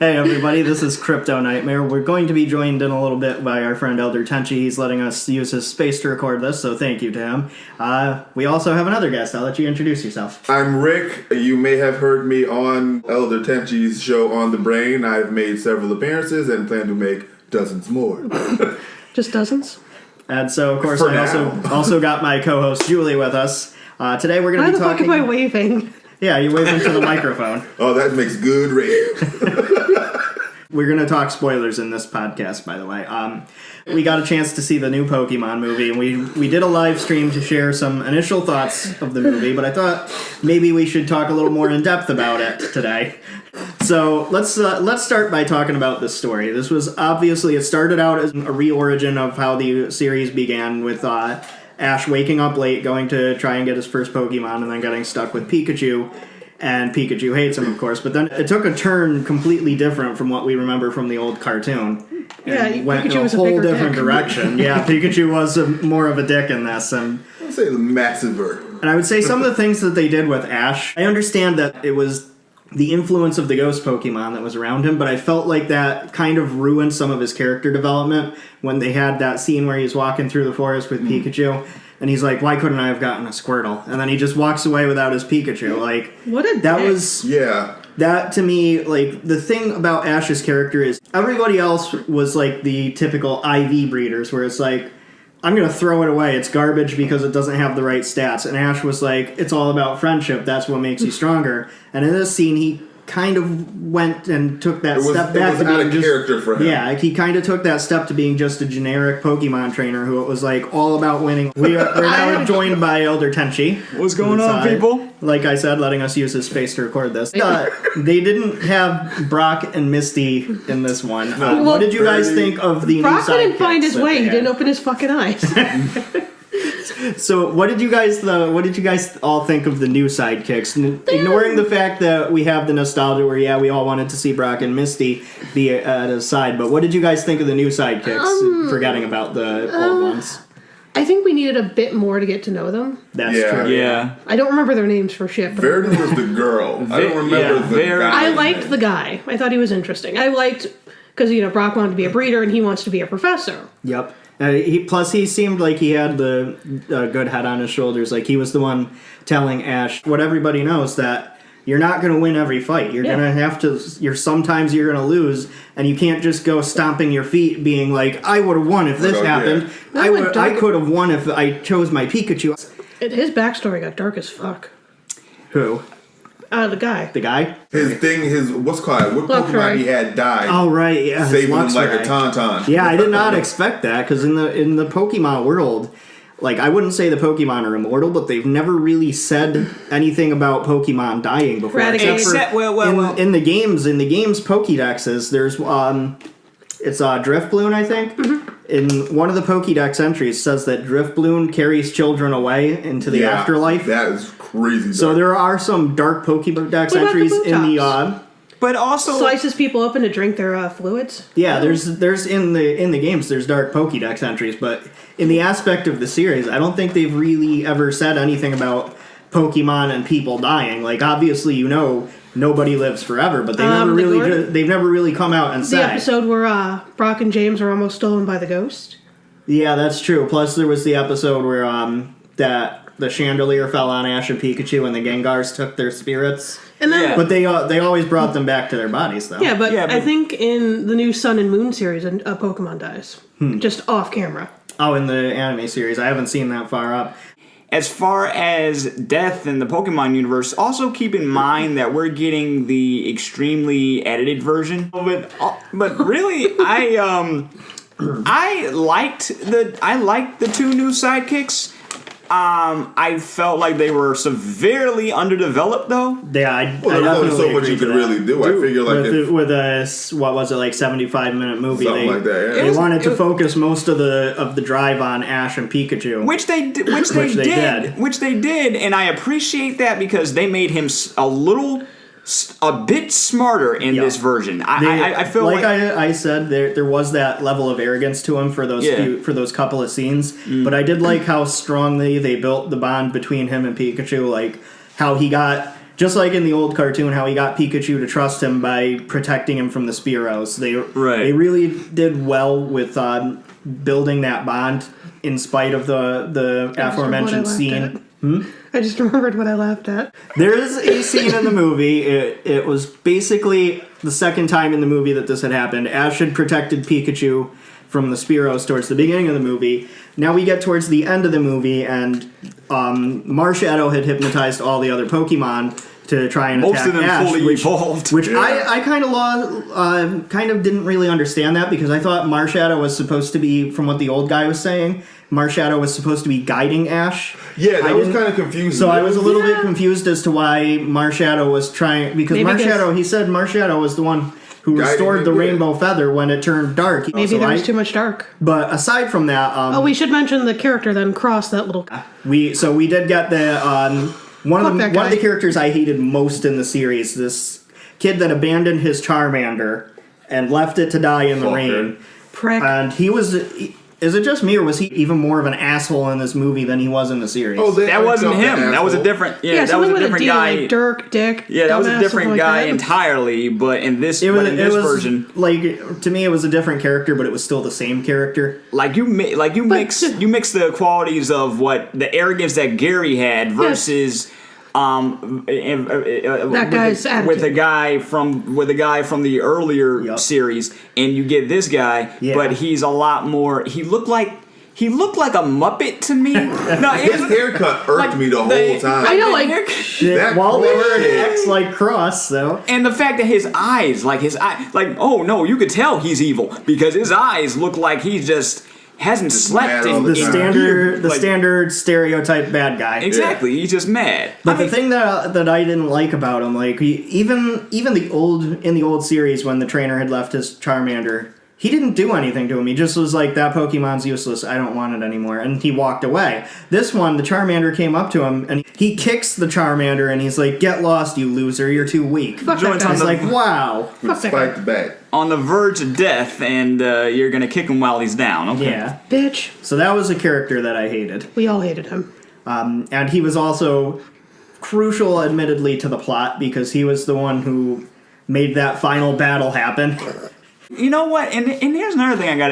Hey everybody, this is KryptoKnightmare. We're going to be joined in a little bit by our friend ElderTenchi. He's letting us use his space to record this, so thank you to him. We also have another guest. I'll let you introduce yourself. I'm Rick. You may have heard me on ElderTenchi's show On the Brain. I've made several appearances and plan to make dozens more. Just dozens? And so, of course, For I also got my co-host Julie with us. Today we're going to be talking... Why the fuck am I waving? Yeah, you wave into the microphone. Oh, that makes good radio. We're going to talk spoilers in this podcast, by the way. We got a chance to see the new Pokemon movie, and we did a live stream to share some initial thoughts of the movie, but I thought maybe we should talk a little more in depth about it today. So let's start by talking about this story. This was obviously, it started out as a re-origin of how the series began with Ash waking up late, going to try and get his first Pokemon, and then getting stuck with Pikachu. And Pikachu hates him, of course. But then it took a turn completely different from what we remember from the old cartoon. Yeah, and went Pikachu in a was whole a bigger different dick. direction. Yeah, Pikachu was more of a dick in this. And I'd say massiver. And I would say some of the things that they did with Ash, I understand that it was the influence of the ghost Pokemon that was around him, but I felt like that kind of ruined some of his character development when they had that scene where he's walking through the forest with Pikachu, and he's like, why couldn't I have gotten a Squirtle? And then he just walks away without his Pikachu. Like, what a that dick. was... Yeah. That, to me, like, the thing about Ash's character is everybody else was, like, the typical IV breeders, where it's like, I'm going to throw it away. It's garbage because it doesn't have the right stats. And Ash was like, it's all about friendship. That's what makes you stronger. And in this scene, he kind of went and took that step back to being just... character for him. Yeah, he kind of took that step to being just a generic Pokemon trainer who it was, like, all about winning. We're now joined by ElderTenchi. What's going on, people? Like I said, letting us use his space to record this. They didn't have Brock and Misty in this one. What did you guys think of the Brock new couldn't find his sidekicks way. that He they didn't had? open his fucking eyes. So, what did you guys all think of the new sidekicks? Ignoring the fact that we have the nostalgia where, we all wanted to see Brock and Misty be at his side, but what did you guys think of the new sidekicks, forgetting about the old ones? I think we needed a bit more to get to know them. That's Yeah. true. Yeah. I don't remember their names for shit. But Verity was the girl. I don't remember the guy. I liked the guy. I thought he was interesting. I liked... Because, Brock wanted to be a breeder and he wants to be a professor. Yep. He seemed like he had the good head on his shoulders. Like, he was the one telling Ash what everybody knows, that you're not going to win every fight. You're going to have to... Sometimes you're going to lose, and you can't just go stomping your feet being like, I would have won if this happened. Yeah. I could have won if I chose my Pikachu. His backstory got dark as fuck. Who? The guy. The guy? His what's called? What Luxray. Pokemon he had died. Oh, right, yeah. Saving him like a Luxray. tauntaun. Yeah, I did not expect that, because in the Pokemon world, like, I wouldn't say the Pokemon are immortal, but they've never really said anything about Pokemon dying before. Eradicated. Except for in the games Pokédexes, there's it's Driftbloom, I think. Mm-hmm. In one of the Pokédex entries says that Driftbloom carries children away into the afterlife. That is crazy. So there are some dark Pokédex entries in the but also slices people open to drink their fluids. Yeah, there's in the games there's dark Pokédex entries, but in the aspect of the series, I don't think they've really ever said anything about Pokemon and people dying. Like, obviously, nobody lives forever, but they've never really come out and said. The episode where Brock and James are almost stolen by the ghost. Yeah, that's true. Plus, there was the episode where that the chandelier fell on Ash and Pikachu, and the Gengars took their spirits. And then, But they always brought them back to their bodies, though. Yeah, but I think in the new Sun and Moon series, a Pokemon dies. Just off camera. Oh, in the anime series. I haven't seen that far up. as far as death in the Pokemon universe, also keep in mind that we're getting the extremely edited version. But really, I liked the two new sidekicks. I felt like they were severely underdeveloped, though. Yeah, there's only so much you could really do. I figure with a what was it, like 75-minute movie? Something like that. Yeah. They wanted to focus most of the drive on Ash and Pikachu, Which they did, and I appreciate that because they made him a bit smarter in this version. I feel like I said there was that level of arrogance to him for those couple of scenes, but I did like how strongly they built the bond between him and Pikachu, like how he got just like in the old cartoon, how he got Pikachu to trust him by protecting him from the Spearows. They really did well with building that bond in spite of the aforementioned scene. I just remembered what I laughed at. There is a scene in the movie. It was basically the second time in the movie that this had happened. Ash had protected Pikachu from the Spearows towards the beginning of the movie. Now we get towards the end of the movie, and Marshadow had hypnotized all the other Pokemon to try and attack Ash. Most of them fully evolved. Which I kind of didn't really understand that, because I thought Marshadow was supposed to be, from what the old guy was saying, Marshadow was supposed to be guiding Ash. Yeah, that was kind of confusing. So I was a little bit confused as to why Marshadow was trying, because he said Marshadow was the one who restored the rainbow feather when it turned dark. Maybe there was too much dark. But aside from that, we should mention the character then, Cross, that little guy. We did get the one of the characters I hated most in the series. This kid that abandoned his Charmander and left it to die in the rain. Prick. And he was. Is it just me, or was he even more of an asshole in this movie than he was in the series? Oh, that wasn't him. That was a different. Yeah, that was a different guy. Like Dirk, Dick. Yeah, that was a different guy entirely. But in this version, like, to me, it was a different character, but it was still the same character. Like you mix the qualities of what the arrogance that Gary had versus. That guy's attitude. with a guy from the earlier series, and you get this guy, but he's a lot more. He looked like a Muppet to me. No, his haircut irked me the whole time. I know, like while they were an X-like cross, though, and the fact that his eyes, oh no, you could tell he's evil because his eyes look like he just hasn't slept in the standard stereotype bad guy. Exactly, he's just mad. But the thing that I didn't like about him, like even in the old series when the trainer had left his Charmander, he didn't do anything to him. He just was like, that Pokemon's useless, I don't want it anymore, and he walked away. This one, the Charmander came up to him, and he kicks the Charmander, and he's like, get lost, you loser, you're too weak. Fuck that guy. I was like, wow. Spike the bat. On the verge of death, and you're gonna kick him while he's down. Okay. Yeah. Bitch. So that was a character that I hated. We all hated him. And he was also crucial, admittedly, to the plot, because he was the one who made that final battle happen. You know what? And here's another thing I got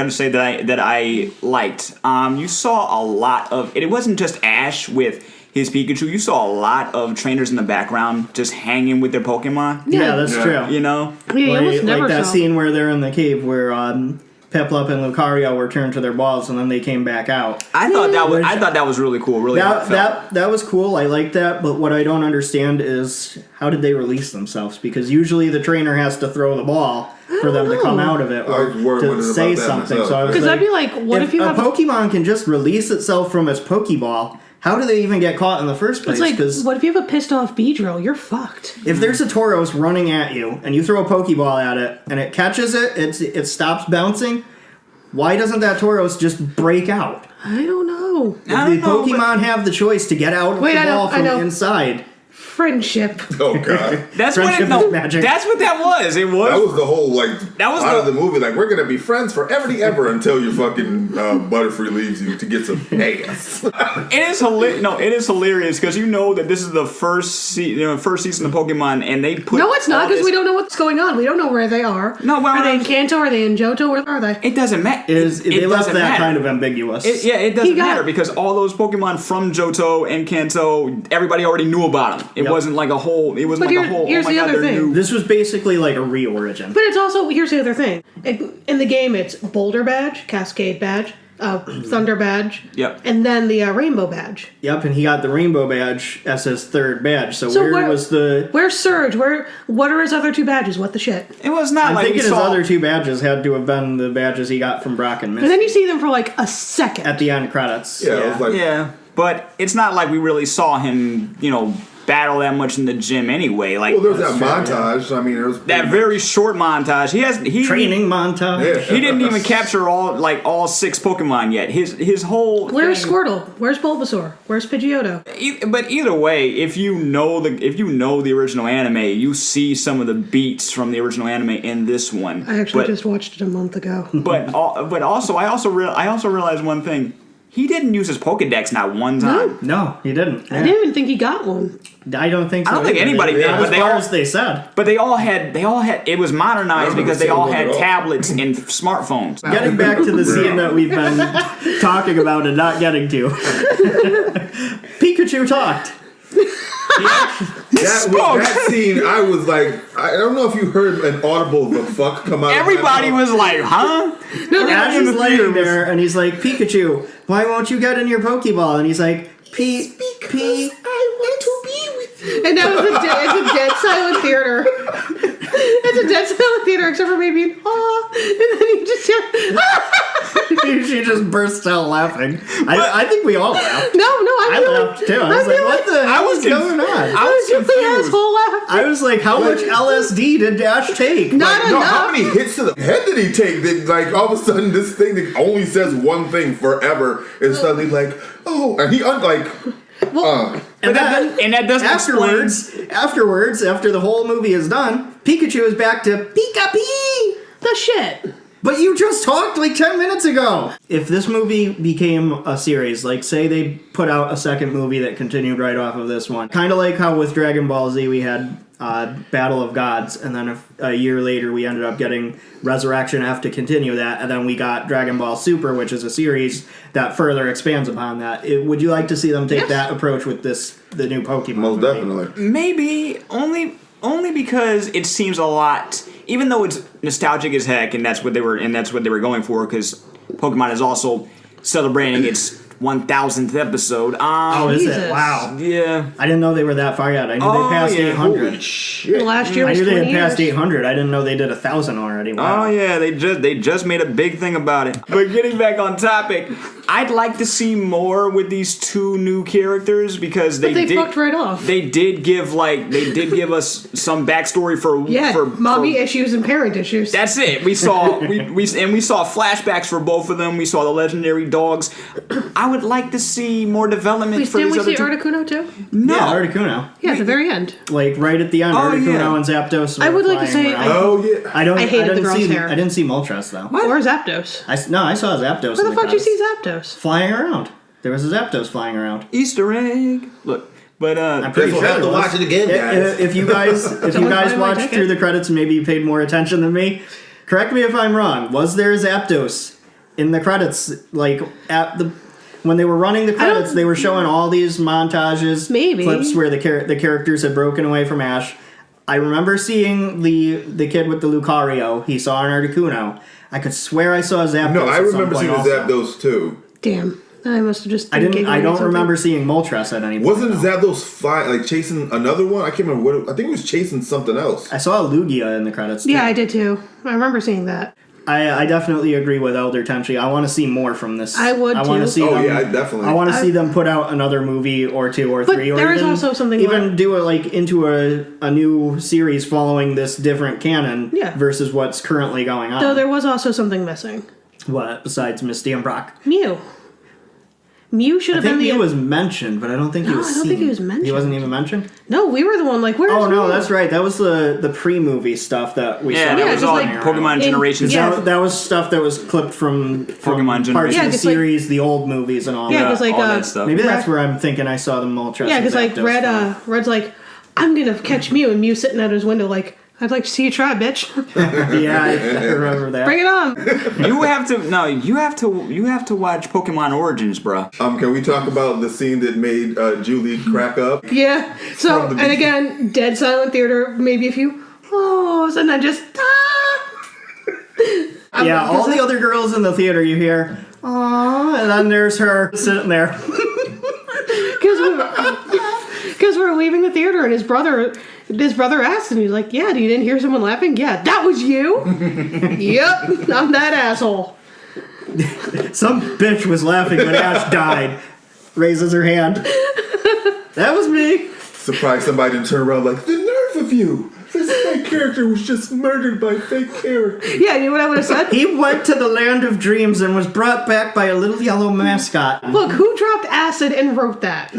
to say that I liked. You saw a lot of it. It wasn't just Ash with his Pikachu. You saw a lot of trainers in the background just hanging with their Pokemon. Yeah, that's true. You know, like that scene where they're in the cave where Piplup and Lucario were turned to their balls and then they came back out. I thought that was really cool. Really, that was cool. I like that. But what I don't understand is how did they release themselves? Because usually the trainer has to throw the ball for them to come out of it or to say something. So because I'd be like, what if you have a Pokemon can just release itself from its Pokeball? How do they even get caught in the first place? It's like, what if you have a pissed off Beedrill? You're fucked. If there's a Tauros running at you and you throw a Pokeball at it and it catches it, it stops bouncing. Why doesn't that Tauros just break out? I don't know. If the Pokemon have the choice to get out of the ball from inside. Friendship. Oh god, that's friendship what is magic. That's what that was. It was. That was the whole plot of the movie. Like, we're gonna be friends forever and ever until your fucking Butterfree leaves you to get some ass. It is hilarious. No, it is hilarious because you know that this is the first season of Pokemon, and they put. No, it's not because we don't know what's going on. We don't know where they are. No, are they in Kanto? Are they in Johto? Where are they? It doesn't matter. They left that kind of ambiguous. It doesn't matter because all those Pokemon from Johto and Kanto, everybody already knew about them. It wasn't like a whole. It wasn't like a whole. Here's the other thing. This was basically like a re-origin. But it's also, here's the other thing. In the game, it's Boulder Badge, Cascade Badge, Thunder Badge, and then the Rainbow Badge. Yep, and he got the Rainbow Badge as his third badge. So where's Surge? What are his other two badges? What the shit? It was not. I think his other two badges had to have been the badges he got from Brock and Misty. And then you see them for like a second at the end credits. Yeah, but it's not like we really saw him, battle that much in the gym anyway. Like, there's that montage. I mean, there was that very short montage. He training montage. Yeah. He didn't even capture all 6 Pokemon yet. His whole. Where's Squirtle? Where's Bulbasaur? Where's Pidgeotto? But either way, if you know the original anime, you see some of the beats from the original anime in this one. I actually just watched it a month ago. But also I also realized one thing. he didn't use his Pokedex not one time. No, he didn't. I didn't even think he got one. I don't think so. I don't think either. anybody did, As but they far all- as they said. But they all had. It was modernized because they all had tablets and smartphones. Getting back to the scene that we've been talking about and not getting to. Pikachu talked. That scene, I was like, I don't know if you heard an audible "the fuck" come out. Everybody was like, "Huh?" Ash is laying there, and he's like, Pikachu, why won't you get in your Pokeball? And he's like, P. I want to be with you. And that was it's a dead silent theater. It's a dead silent theater, except for maybe an ah, and then you just hear She just bursts out laughing. I think we all laughed. I laughed too. I was like, what the hell is going on? I was the confused. asshole laughed. I was like, how much LSD did Ash take? Not No, enough. how many hits to the head did he take? That like all of a sudden this thing that only says one thing forever is suddenly like, oh, and he And that doesn't afterwards, after the whole movie is done, Pikachu is back to Pika-Pee! The shit. But you just talked like 10 minutes ago! If this movie became a series, like say they put out a second movie that continued right off of this one, kind of like how with Dragon Ball Z we had Battle of Gods, and then a year later we ended up getting Resurrection F to continue that, and then we got Dragon Ball Super, which is a series that further expands upon that. Would you like to see them take that approach with the new Pokemon most movie? definitely. Maybe only because it seems a lot. Even though it's nostalgic as heck, and that's what they were going for, because Pokemon is also celebrating its 1000th episode. Oh, is Jesus. it? Wow. Yeah. I didn't know they were that far yet. I knew they passed 800. Holy shit! Last year I was knew they 20 had passed years. 800. I didn't know they did 1,000 already. Wow. Oh yeah, they just made a big thing about it. But getting back on topic, I'd like to see more with these two new characters because But they fucked right off. They did give us some backstory for mommy for, issues and parent issues. That's it. We saw we saw flashbacks for both of them. We saw the legendary dogs. I would like to see more development for Didn't these we other see two. Articuno too? No. Yeah, Articuno. Yeah, at the very end. Like right at the end, Oh, Articuno yeah. and Zapdos. I were would like to flying say- around. Oh yeah. I I hated the didn't girl's see. hair. I didn't see Moltres though. Or Zapdos. I saw Zapdos. Where the fuck did you see Zapdos? Flying around. There was a Zapdos flying around. Easter egg. Look, but I'm pretty Guess we'll sure have to there was. watch it again, guys. If you guys find my watched ticket. through the credits, maybe you paid more attention than me. Correct me if I'm wrong. Was there a Zapdos in the credits? Like when they were running the credits, they were showing all these montages, Maybe. clips where the characters had broken away from Ash. I remember seeing the kid with the Lucario. He saw an Articuno. I could swear I saw a Zapdos. No, I at some remember point seeing the also. Zapdos too. Damn. I must have just. I been giggling I or don't something. remember seeing Moltres at any point. Wasn't though. Zapdos chasing another one? I can't remember what. I think it was chasing something else. I saw a Lugia in the credits. Too. Yeah, I did too. I remember seeing that. I definitely agree with ElderTenchi. I want to see more from this. I would, I want to too. see Oh, them. yeah, I definitely- I want to see them put out another movie or two or But three, or there is even, also something even like- do it like into a new series following this different canon Yeah. versus what's currently going on. Though there was also something missing. What besides Misty and Brock? Mew. Mew should I have been think the. he was mentioned, but I don't think he No, was. I don't seen. think he was mentioned. He wasn't even mentioned. No, we were the one like, where's Oh no, Mew? that's right. That was the pre-movie stuff that we saw. yeah, that was just all like- Pokemon in- Generations. yeah. That was stuff that was clipped from Pokemon parts Generation. of Yeah, the just like- series, the old movies, and all Yeah, that. because like all that stuff. Maybe that's Red- where I'm thinking I saw the Moltres. Yeah, and because like Zapdos from. Red's like, I'm gonna catch Mew, and Mew sitting at his window like, I'd like to see you try, bitch. Yeah, I remember that. Bring it on. You have to watch Pokemon Origins, bro. Can we talk about the scene that made Julie crack up? Yeah. So From the and again, dead silent theater. Maybe a few ohs, and then just Yeah, all the other girls in the theater, you hear, "Aww," and then there's her sitting there. because we're leaving the theater, and his brother asked, and he's like, "Yeah, you didn't hear someone laughing? Yeah, that was you. Yep, I'm that asshole." Some bitch was laughing when Ash died. Raises her hand. That was me. Surprised somebody didn't turn around like, the nerve of you! This fake character was just murdered by fake character. Yeah, you know what I would have said? He went to the land of dreams and was brought back by a little yellow mascot. Look, who dropped acid and wrote that?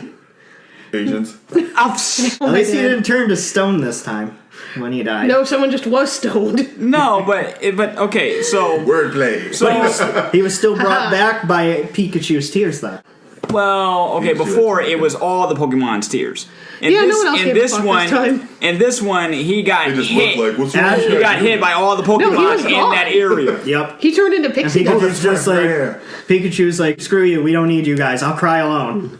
Agents. At least he didn't turn to stone this time. when he died. No, someone just was stoned. No, but okay, so Wordplay. He was still brought back by Pikachu's tears, though. well, okay, before it was all the Pokemon's tears. And Yeah, no one else gave a fuck this time. in this one, he got It just hit. looked like, what's wrong Ash- with He that? got hit by all the he Pokemon was in gone. that area. Yep. He turned into And Pixie Pikachu's Dust. just like, Yeah. Pikachu's like, screw you, we don't need you guys, I'll cry alone.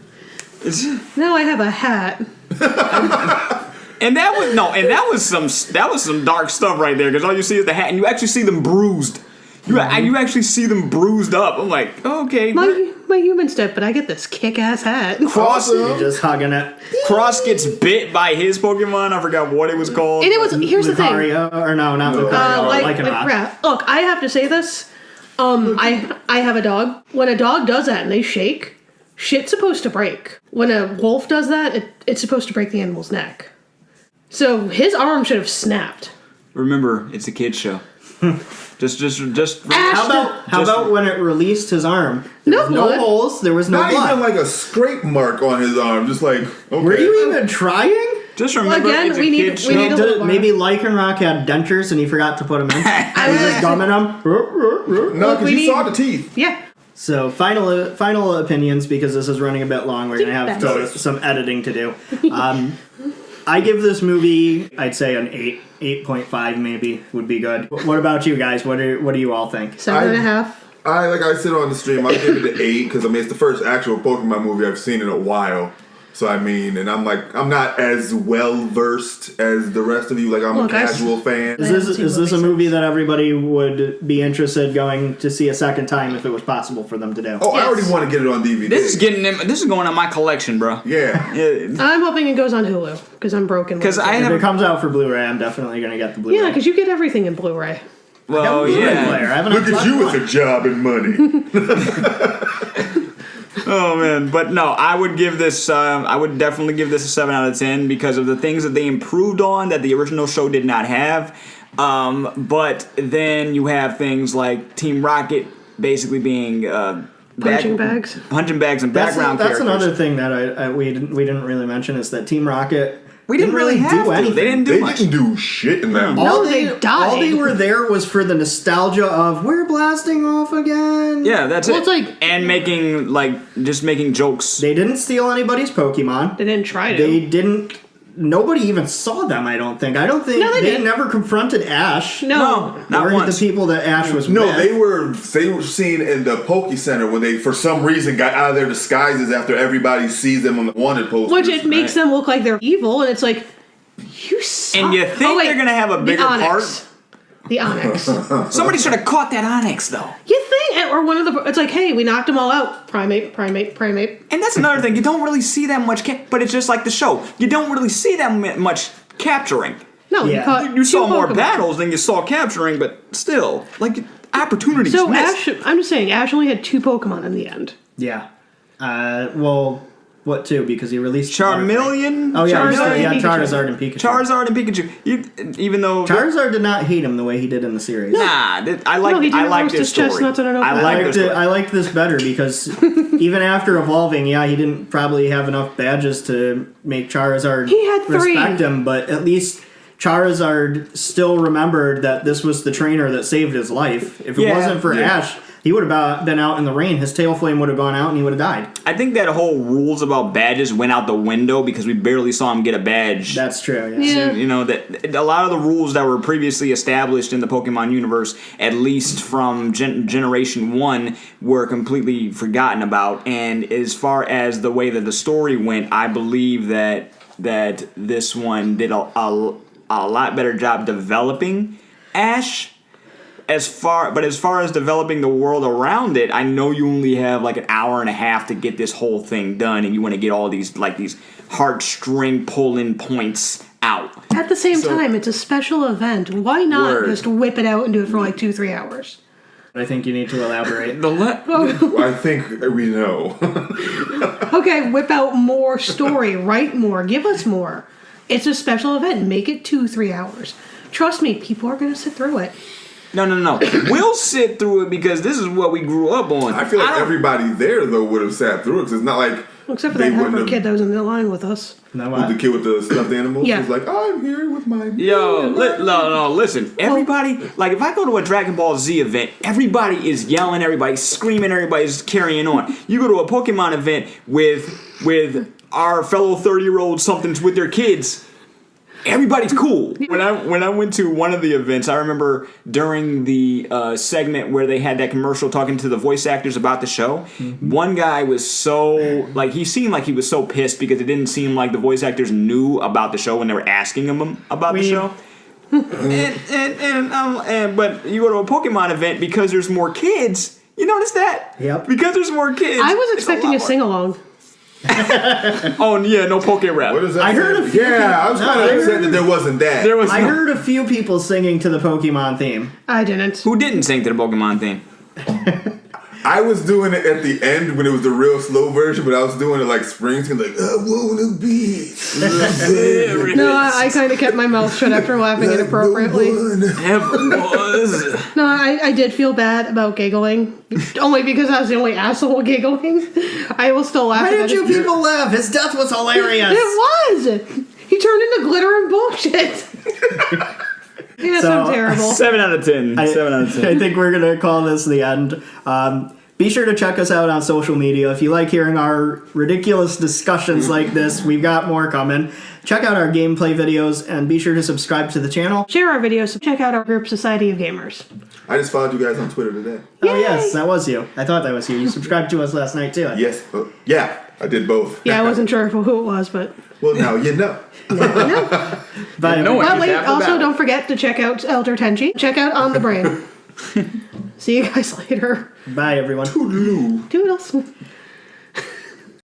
Now I have a hat. And that was some dark stuff right there, because all you see is the hat, and you actually see them bruised. You actually see them bruised up. I'm like, okay. My human's dead, but I get this kick-ass hat. Cross You're just hugging it. gets bit by his Pokemon. I forgot what it was called. And it was, here's the thing. Lucario, or no, not Lucario, Like Lycanroc. crap. Look, I have to say this. I have a dog. When a dog does that and they shake, shit's supposed to break. When a wolf does that, it's supposed to break the animal's neck. So his arm should have snapped. Remember, it's a kid's show. just. Ash, How about when it released his arm? There No was no blood. holes, there was no Not blood. even like a scrape mark on his arm. Just like, okay. Were you even trying? Just remember, Again, it's a we need- kid's we show. need a little more. Maybe Lycanroc had dentures and he forgot to put them in. He was just gumming them. No, Look, because we you need- saw the teeth. yeah. So final opinions, because this is running a bit long. We're gonna have some editing to do. I give this movie, I'd say an 8.5 maybe would be good. What about you guys? What do you all think? 7.5. Like I said on the stream, I'll give it an 8 because I mean it's the first actual Pokemon movie I've seen in a while. So I mean, and I'm not as well versed as the rest of you. Like I'm Look, a casual fan. Is this a movie that everybody would be interested going to see a second time if it was possible for them to do? Oh, I Yes. already want to get it on DVD. This is going on my collection, bro. Yeah. Yeah, I'm hoping it goes on Hulu because I'm broken. because I If it have. comes out for Blu-ray, I'm definitely gonna get the Blu-ray. Yeah, because you get everything in Blu-ray. Well, Blu-ray yeah. player. I haven't Look at unplugged you one. with a job and money. Oh man, but no, I would give this. I would definitely give this a 7 out of 10 because of the things that they improved on that the original show did not have. But then you have things like Team Rocket basically being Punching bags. punching bags, and background That's characters. another thing that we didn't really mention is that Team Rocket. We didn't really have do to. anything. They didn't do They much. didn't do shit in that movie. No, they died. All they were there was for the nostalgia of we're blasting off again. Yeah, that's Well, it. it's like- and just making jokes. They didn't steal anybody's Pokemon. They didn't try to. They didn't. Nobody even saw them. I don't think. No, they they didn't. never confronted Ash. No. Not or once. the people that Ash was No, with. they were seen in the Poke Center when they, for some reason, got out of their disguises after everybody sees them on the wanted poster. Which it makes them look like they're evil, and it's like, you suck. And you think they're gonna have a bigger part? The Onyx. Somebody should have caught that Onyx though. You think, or one of the, it's like, hey, we knocked them all out. Primate. And that's another thing. You don't really see that much, but it's just like the show. You don't really see that much capturing. No, Yeah. you caught You saw two more Pokemon. battles than you saw capturing, but still, like opportunities So missed. Ash, I'm just saying, Ash only had 2 Pokemon in the end. Yeah. Well, what two? Because he released Charmeleon. Oh yeah, Charizard yeah, and Pikachu. Charizard and Pikachu. Charizard and Pikachu. Even though Charizard did not hate him the way he did in the series. I like No, he didn't I like roast this his story. chestnuts in an open I fire. like this. I liked this better because even after evolving, yeah, he didn't probably have enough badges to make Charizard He had 3. respect him, but at least Charizard still remembered that this was the trainer that saved his life. If it Yeah, wasn't for yeah. Ash, he would have been out in the rain. His tail flame would have gone out and he would have died. I think that whole rules about badges went out the window because we barely saw him get a badge. That's true. Yeah. Yeah. You know, that a lot of the rules that were previously established in the Pokemon universe, at least from Generation 1, were completely forgotten about. And as far as the way that the story went, I believe that this one did a lot better job developing Ash. As far as developing the world around it, I know you only have like an hour and a half to get this whole thing done, and you want to get all these heartstring pulling points out. At the same time, it's a special event. Why not Word. just whip it out and do it for like 2-3 hours? I think you need to elaborate. I think we know. Okay, whip out more story, write more, give us more. It's a special event. Make it 2-3 hours. Trust me, people are going to sit through it. No. We'll sit through it because this is what we grew up on. I feel like everybody there though would have sat through it because it's not like Except for They that wouldn't Harper have- kid that was in the line with us. No, The what? kid with the stuffed animals Yeah. was like, I'm here with my... No, listen. Everybody, like, if I go to a Dragon Ball Z event, everybody is yelling, everybody's screaming, everybody's carrying on. You go to a Pokemon event with our fellow 30-year-old somethings with their kids, everybody's cool. When I went to one of the events, I remember during the segment where they had that commercial talking to the voice actors about the show, one guy was so, like, he seemed like he was so pissed because it didn't seem like the voice actors knew about the show when they were asking him about the show. But you go to a Pokemon event because there's more kids. You notice that? Yep. Because there's more kids. I was it's expecting lot a more- sing-along. Oh, yeah, no Poke Rap. What is that? I heard a few Yeah, I was kind of upset that there wasn't that. There was I no- heard a few people singing to the Pokemon theme. I didn't. Who didn't sing to the Pokemon theme? I was doing it at the end when it was the real slow version, but I was doing it like Springsteen, like, I wanna be. No, I kind of kept my mouth shut after laughing inappropriately. Ever was. No, I did feel bad about giggling. Only because I was the only asshole giggling. I will still laugh. Why at did you it. people laugh? His death was hilarious. It was! He turned into glitter and bullshit. Yeah, So, so terrible. 7 out of 10. 7 out of 10. I think we're going to call this the end. Be sure to check us out on social media. If you like hearing our ridiculous discussions like this, we've got more coming. Check out our gameplay videos and be sure to subscribe to the channel. Share our videos. Check out our group, Society of Gamers. I just followed you guys on Twitter today. Oh, yes, that was you. I thought that was you. You subscribed to us last night, too. Yes. Yeah, I did both. Yeah, I wasn't sure who it was, but... Well, now you know. Bye. No one But gets wait, half the also battle. don't forget to check out ElderTenchi. Check out On the Brain. See you guys later. Bye, everyone. Toodaloo. Toodles.